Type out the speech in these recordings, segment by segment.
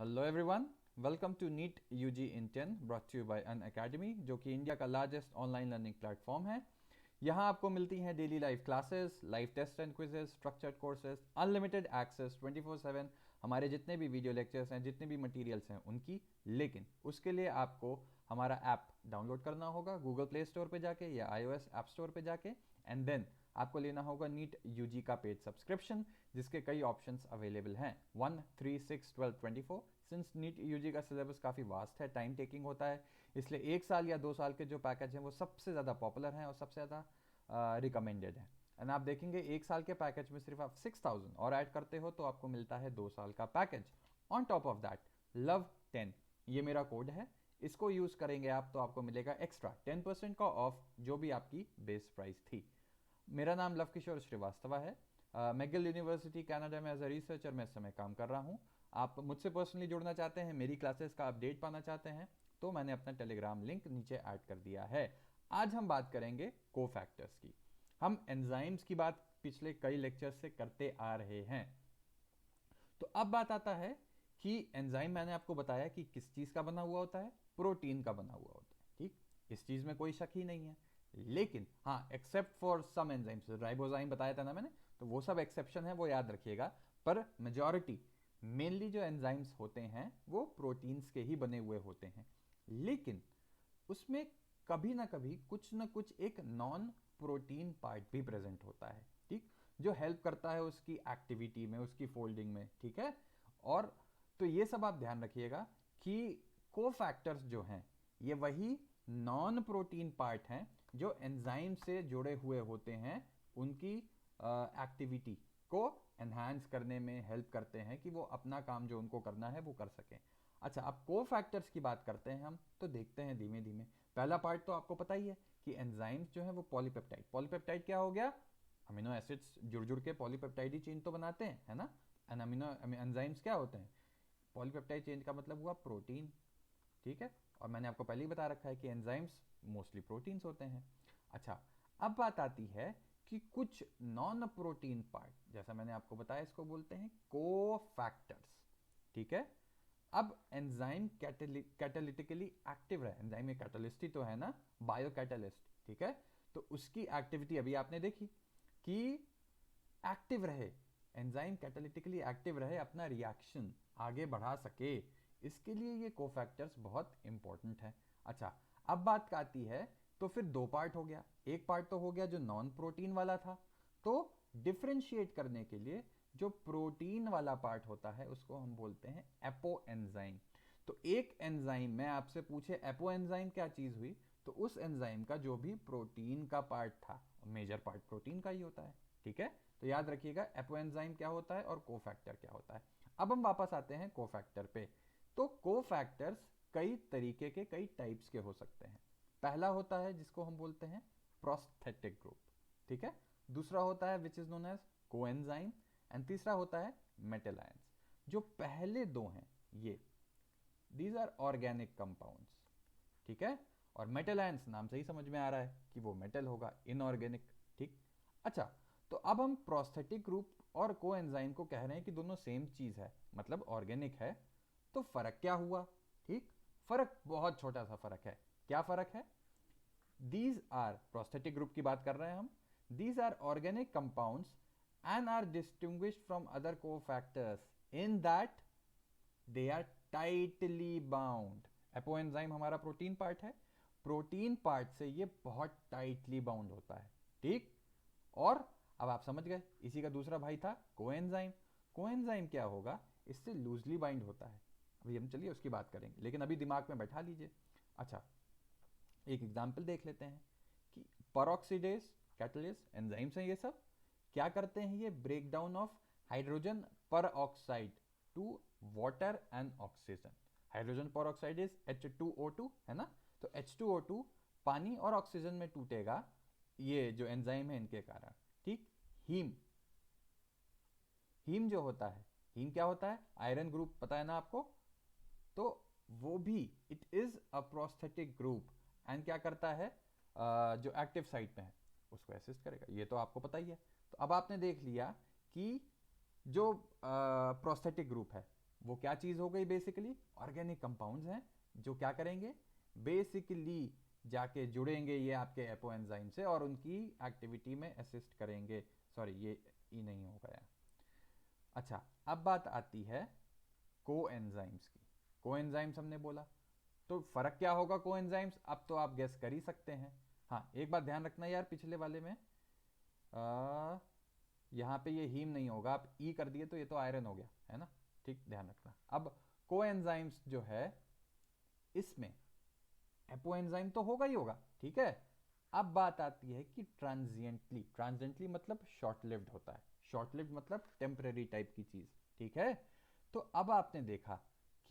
Hello everyone, welcome to NEET UG in 10 brought to you by Unacademy, जो कि India का largest online learning platform है। यहाँ आपको मिलती हैं daily live classes, live test and quizzes, structured courses, unlimited access 24/7 हमारे जितने भी वीडियो लेक्चर्स हैं, जितने भी मटेरियल्स हैं उनकी। लेकिन उसके लिए आपको हमारा ऐप डाउनलोड करना होगा गूगल प्ले स्टोर पे जाके या iOS ऐप स्टोर पे जाके, एंड देन आपको लेना होगा नीट यूजी का पेड सब्सक्रिप्शन, जिसके कई ऑप्शंस अवेलेबल हैं 1, 3, 6, 12, 24। सिंस नीट यूजी का सिलेबस काफ़ी वास्ट है, टाइम टेकिंग होता है, इसलिए 1 साल या 2 साल के जो पैकेज हैं वो सबसे ज़्यादा पॉपुलर हैं और सबसे ज़्यादा रिकमेंडेड है। एंड आप देखेंगे 1 साल के पैकेज में सिर्फ आप 6000 और ऐड करते हो तो आपको मिलता है 2 साल का package. On top of that LOVE10 ये मेरा कोड है, इसको यूज़ करेंगे आप तो आपको मिलेगा एक्स्ट्रा 10% का ऑफ जो भी आपकी बेस प्राइस थी। मेरा नाम लव किशोर श्रीवास्तव है। मैगिल यूनिवर्सिटी कनाडा में एज अ रिसर्चर मैं इस समय काम कर रहा हूँ। आप मुझसे पर्सनली जुड़ना चाहते हैं, मेरी क्लासेस का अपडेट पाना चाहते हैं, तो मैंने अपना टेलीग्राम लिंक नीचे ऐड कर दिया है। आज हम बात करेंगे कोफैक्टर्स की। हम एंजाइम्स की बात पिछले कई लेक्चर्स से करते आ रहे हैं। तो अब बात आता है कि एंजाइम मैंने आपको बताया कि किस चीज़ का बना हुआ होता है, प्रोटीन का बना हुआ होता है। ठीक, इस चीज़ में कोई शक ही नहीं है। लेकिन हाँ, except for some enzymes, ribozyme बताया था ना मैंने, तो वो सब एक्सेप्शन है, वो याद रखिएगा। पर मेजॉरिटी मेनली जो एंजाइम्स होते हैं वो प्रोटीन्स के ही बने हुए होते हैं। लेकिन उसमें कभी ना कभी कुछ ना कुछ एक नॉन प्रोटीन पार्ट भी प्रेजेंट होता है, ठीक, जो हेल्प करता है उसकी एक्टिविटी में, उसकी फोल्डिंग में। ठीक है, और तो ये सब आप ध्यान रखिएगा कि कोफैक्टर्स जो हैं ये वही नॉन प्रोटीन पार्ट हैं जो एंजाइम से जुड़े हुए होते हैं, उनकी एक्टिविटी को एनहांस करने में हेल्प करते हैं कि वो अपना काम जो उनको करना है वो कर सकें। अच्छा, अब कोफैक्टर्स की बात करते हैं हम, तो देखते हैं धीमे धीमे। पहला पार्ट तो आपको पता ही है कि एंजाइम्स जो है वो पॉलीपेप्टाइड। पॉलीपेप्टाइड क्या हो गया? अमीनो एसिड्स जुड़ जुड़ के पॉलीपेप्टाइड ही चेन तो बनाते हैं, है ना। एंड अमीनो एंजाइम्स क्या होते हैं? पॉलीपेप्टाइड चेन का मतलब हुआ प्रोटीन। ठीक है, और मैंने आपको पहले ही बता रखा है कि एंजाइम्स मोस्टली प्रोटीन्स होते हैं। अच्छा, अब बात आती है कि कुछ नॉन प्रोटीन पार्ट, जैसा मैंने आपको बताया, इसको बोलते हैं कोफैक्टर्स। ठीक है, अब एंजाइम कैटालिटिकली एक्टिव रहे, एंजाइम में कैटलिस्ट ही तो है ना, बायो कैटलिस्ट। ठीक है, तो उसकी एक्टिविटी अभी आपने देखी कि एक्टिव रहे, एंजाइम कैटालिटिकली एक्टिव रहे, अपना रिएक्शन आगे बढ़ा सके, इसके लिए ये कोफैक्टर्स बहुत इंपॉर्टेंट है। अच्छा, अब बात आती है, तो फिर दो पार्ट हो गया। एक पार्ट तो हो गया जो नॉन प्रोटीन वाला था, तो डिफरेंशिएट करने के लिए जो प्रोटीन वाला पार्ट होता है उसको हम बोलते हैं एपो एंजाइम। तो एक एंजाइम में आपसे पूछे एपो एंजाइम क्या चीज हुई, तो उस एंजाइम का जो भी प्रोटीन का पार्ट था, मेजर पार्ट प्रोटीन का ही होता है। ठीक है, तो याद रखिएगा एपो एंजाइम क्या होता है और कोफैक्टर क्या होता है। अब हम वापस आते हैं कोफैक्टर पे। तो कोफैक्टर्स कई तरीके के, कई टाइप्स के हो सकते हैं। पहला होता है जिसको हम बोलते हैं प्रोस्थेटिक ग्रुप। ठीक है, दूसरा होता है which is known as coenzyme, and तीसरा होता है मेटल आयंस। जो पहले दो हैं ये, दीज आर ऑर्गेनिक कंपाउंड्स। ठीक है, और मेटल आयंस नाम से ही समझ में आ रहा है कि वो मेटल होगा, इनऑर्गेनिक। ठीक, अच्छा, तो अब हम प्रोस्थेटिक ग्रुप और कोएंजाइम को कह रहे हैं कि दोनों सेम चीज है, मतलब ऑर्गेनिक है। तो फर्क क्या हुआ? ठीक, फर्क बहुत छोटा सा फर्क है। क्या फर्क है? दीज आर, प्रोस्थेटिक ग्रुप की बात कर रहे हैं हम, these are organic compounds and are distinguished from other cofactors in that they are tightly bound. Apoenzyme हमारा प्रोटीन पार्ट है, प्रोटीन पार्ट से ये बहुत टाइटली बाउंड होता है। ठीक, और अब आप समझ गए, इसी का दूसरा भाई था कोएंजाइम। कोएंजाइम क्या होगा? इससे लूजली बाइंड होता है। अभी हम चलिए उसकी बात करेंगे, लेकिन अभी दिमाग में बैठा लीजिए। अच्छा, एक एग्जाम्पल देख लेते हैं कि परऑक्सीडेज कैटलिस्ट एंजाइम्स हैं ये सब। क्या करते हैं ये? Break down of hydrogen peroxide to water and oxygen. Hydrogen peroxide is H2O2, है ना। तो H2O2 पानी और ऑक्सीजन में टूटेगा, ये जो एंजाइम है इनके कारण। ठीक, हीम, हीम जो होता है, हीम क्या होता है? आयरन ग्रुप, पता है ना आपको। तो वो भी it is a prosthetic group, and क्या करता है? जो एक्टिव साइट में है उसको असिस्ट करेगा, ये तो आपको पता ही है। तो अब आपने देख लिया कि जो प्रोस्थेटिक ग्रुप है वो क्या चीज़ हो गई? बेसिकली ऑर्गेनिक कंपाउंड्स हैं जो क्या करेंगे, बेसिकली जाके जुड़ेंगे ये आपके एपो एंजाइम से और उनकी एक्टिविटी में असिस्ट करेंगे। सॉरी, ये ई नहीं हो गया। अच्छा, अब बात आती है को एंजाइम्स की। को एंजाइम्स हमने बोला, तो फर्क क्या होगा को एंजाइम्स? अब तो आप गेस कर ही सकते हैं। हाँ, एक बात ध्यान रखना यार, पिछले वाले में यहाँ पे ये हीम नहीं होगा, आप ई कर दिए तो ये तो आयरन हो गया है ना, ठीक, ध्यान रखना। अब कोएंजाइम्स जो है इसमें एपोएंजाइम तो होगा ही होगा, ठीक है। अब बात आती है कि ट्रांजिएंटली, ट्रांजिएंटली मतलब शॉर्ट लिव्ड होता है, शॉर्ट लिव्ड मतलब टेम्परेरी टाइप की चीज, ठीक है। तो अब आपने देखा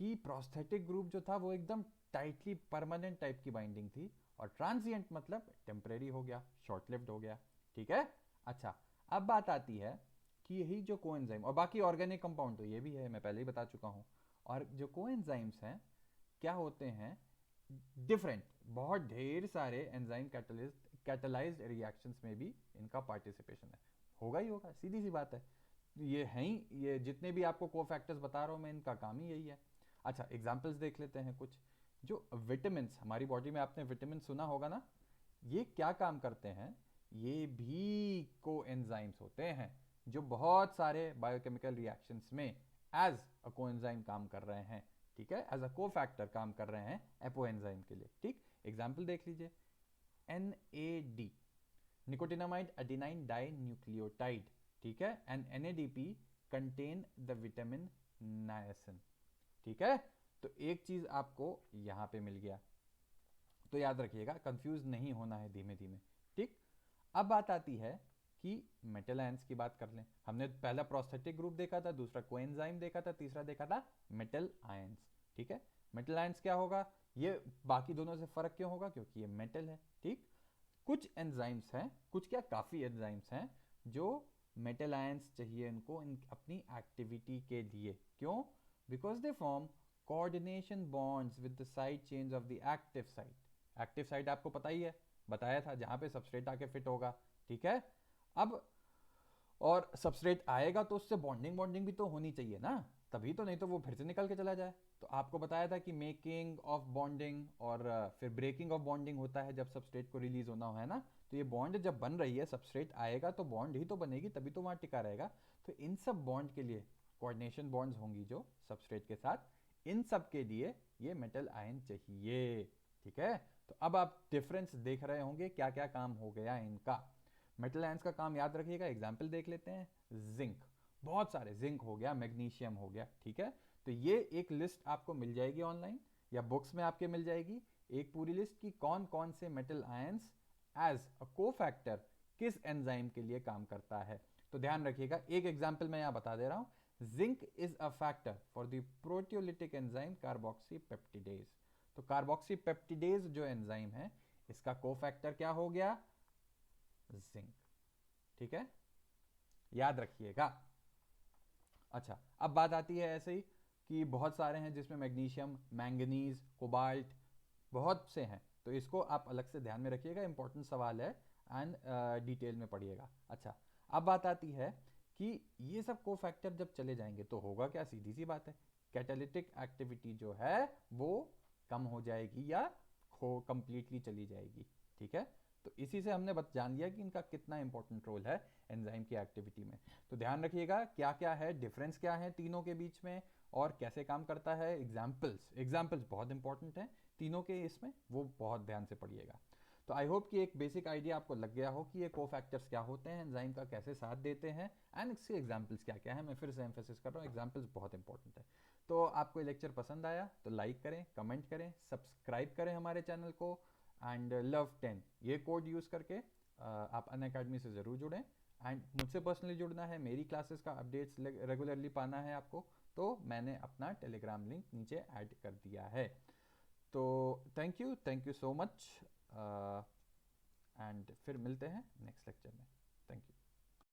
कि प्रोस्थेटिक ग्रुप जो था वो एकदम टाइटली परमानेंट टाइप की बाइंडिंग थी, और ट्रांजिएंट मतलब टेम्परेरी हो गया, शॉर्ट लिव्ड हो गया, ठीक है। अच्छा, अब बात आती है कि यही जो कोएंजाइम और बाकी ऑर्गेनिक कंपाउंड तो ये भी है, मैं पहले ही बता चुका हूं। और जो कोएंजाइम्स हैं क्या होते हैं, डिफरेंट, बहुत ढेर सारे एंजाइम कैटलाइज्ड रिएक्शंस में भी इनका पार्टिसिपेशन है, होगा ही होगा, सीधी सी बात है। ये हैं ही, ये जितने भी आपको कोफैक्टर्स बता रहा हूं मैं, इनका काम ही यही है। अच्छा, एग्जांपल्स देख लेते हैं कुछ। जो विटामिन हमारी बॉडी में, आपने विटामिन सुना होगा ना, ये क्या काम करते हैं? ये भी को एंजाइम्स होते हैं जो बहुत सारे बायोकेमिकल रिएक्शंस में एज अ कोएंजाइम काम कर रहे हैं, ठीक है, एज अ कोफैक्टर काम कर रहे हैं एपो एंजाइम के लिए, ठीक। एग्जाम्पल देख लीजिए, NAD, nicotinamide adenine dinucleotide, ठीक है, and NADP contain the vitamin niacin, ठीक है। तो एक चीज आपको यहां पे मिल गया, तो याद रखिएगा, कंफ्यूज नहीं होना है धीमे धीमे, ठीक। अब बात आती है कि मेटल आयंस की बात कर लें। हमने पहला प्रोस्थेटिक ग्रुप देखा था, दूसरा कोएंजाइम देखा था, तीसरा देखा था मेटल आयंस, ठीक है। मेटल आयंस क्या होगा, ये बाकी दोनों से फर्क क्यों होगा? क्योंकि ये मेटल है, ठीक। कुछ एंजाइम्स हैं, कुछ क्या, काफी एंजाइम्स हैं जो मेटल आयंस चाहिए इनको अपनी एक्टिविटी के लिए। क्यों? Because they form coordination bonds with the side chains of the active site. Active site आपको पता ही है, बताया था, जहां पे सबस्ट्रेट आके फिट होगा, ठीक है। अब और सबस्ट्रेट आएगा तो उससे बॉन्डिंग बॉन्डिंग भी तो होनी चाहिए ना, तभी तो, नहीं तो वो फिर से निकल के चला जाए। तो आपको बताया था कि मेकिंग ऑफ बॉन्डिंग और फिर ब्रेकिंग ऑफ बॉन्डिंग होता है जब सबस्ट्रेट को रिलीज होना हो, है ना। तो ये बॉन्ड जब बन रही है, सबस्ट्रेट आएगा तो बॉन्ड ही तो बनेगी, तभी तो वहां टिका रहेगा। तो इन सब बॉन्ड के लिए कोऑर्डिनेशन बॉन्ड्स होंगी जो सबस्ट्रेट के साथ, इन सब के लिए ये मेटल आयन चाहिए, ठीक है। तो अब आप डिफरेंस देख रहे होंगे क्या क्या काम हो गया इनका। मेटल आयंस का काम याद रखिएगा, एग्जाम्पल देख लेते हैं। जिंक, बहुत सारे, जिंक हो गया, मैग्नीशियम हो गया, ठीक है। तो ये एक लिस्ट आपको मिल जाएगी ऑनलाइन या बुक्स में आपके मिल जाएगी, एक पूरी लिस्ट की कौन कौन से metal ions as a cofactor किस एंजाइम के लिए काम करता है। तो ध्यान रखिएगा, एक एग्जाम्पल मैं यहां बता दे रहा हूं। Zinc is a factor for the proteolytic enzyme carboxypeptidase. तो कार्बोक्सीपेप्टिडेज जो एंजाइम है, इसका कोफैक्टर क्या हो गया? जिंक, ठीक है, याद रखिएगा। अच्छा, अब बात आती है ऐसे ही कि बहुत सारे हैं जिसमें मैग्नीशियम, मैंगनीज, कोबाल्ट, बहुत से हैं, तो इसको आप अलग से ध्यान में रखिएगा, इंपॉर्टेंट सवाल है एंड डिटेल में पढ़िएगा। अच्छा, अब बात आती है कि ये सब कोफैक्टर जब चले जाएंगे तो होगा क्या? सीधी सी बात है, कैटालिटिक एक्टिविटी जो है वो कम हो जाएगी या कंप्लीटली चली जाएगी, ठीक है। तो इसी से हमने जान लिया कि इनका कितना इंपॉर्टेंट रोल है एंजाइम की एक्टिविटी में। तो ध्यान रखिएगा क्या क्या है, डिफरेंस क्या है तीनों के बीच में और कैसे काम करता है। एग्जाम्पल्स, एग्जाम्पल्स बहुत इंपॉर्टेंट हैं तीनों के, इसमें वो बहुत ध्यान से पढ़िएगा। तो आई होप कि एक बेसिक आइडिया आपको लग गया हो कि ये कोफैक्टर्स क्या होते हैं, एंजाइम का कैसे साथ देते हैं, एंड इसके एग्जाम्पल्स क्या क्या है। मैं फिर से एम्फेसिस कर रहा हूँ, एग्जाम्पल्स बहुत इंपॉर्टेंट है। तो आपको ये लेक्चर पसंद आया तो लाइक करें, कमेंट करें, सब्सक्राइब करें हमारे चैनल को, एंड लव10 ये कोड यूज़ करके आप अनअकैडमी से ज़रूर जुड़ें। एंड मुझसे पर्सनली जुड़ना है, मेरी क्लासेस का अपडेट्स रेगुलरली पाना है आपको, तो मैंने अपना टेलीग्राम लिंक नीचे ऐड कर दिया है। तो thank you so much, and फिर मिलते हैं नेक्स्ट लेक्चर में।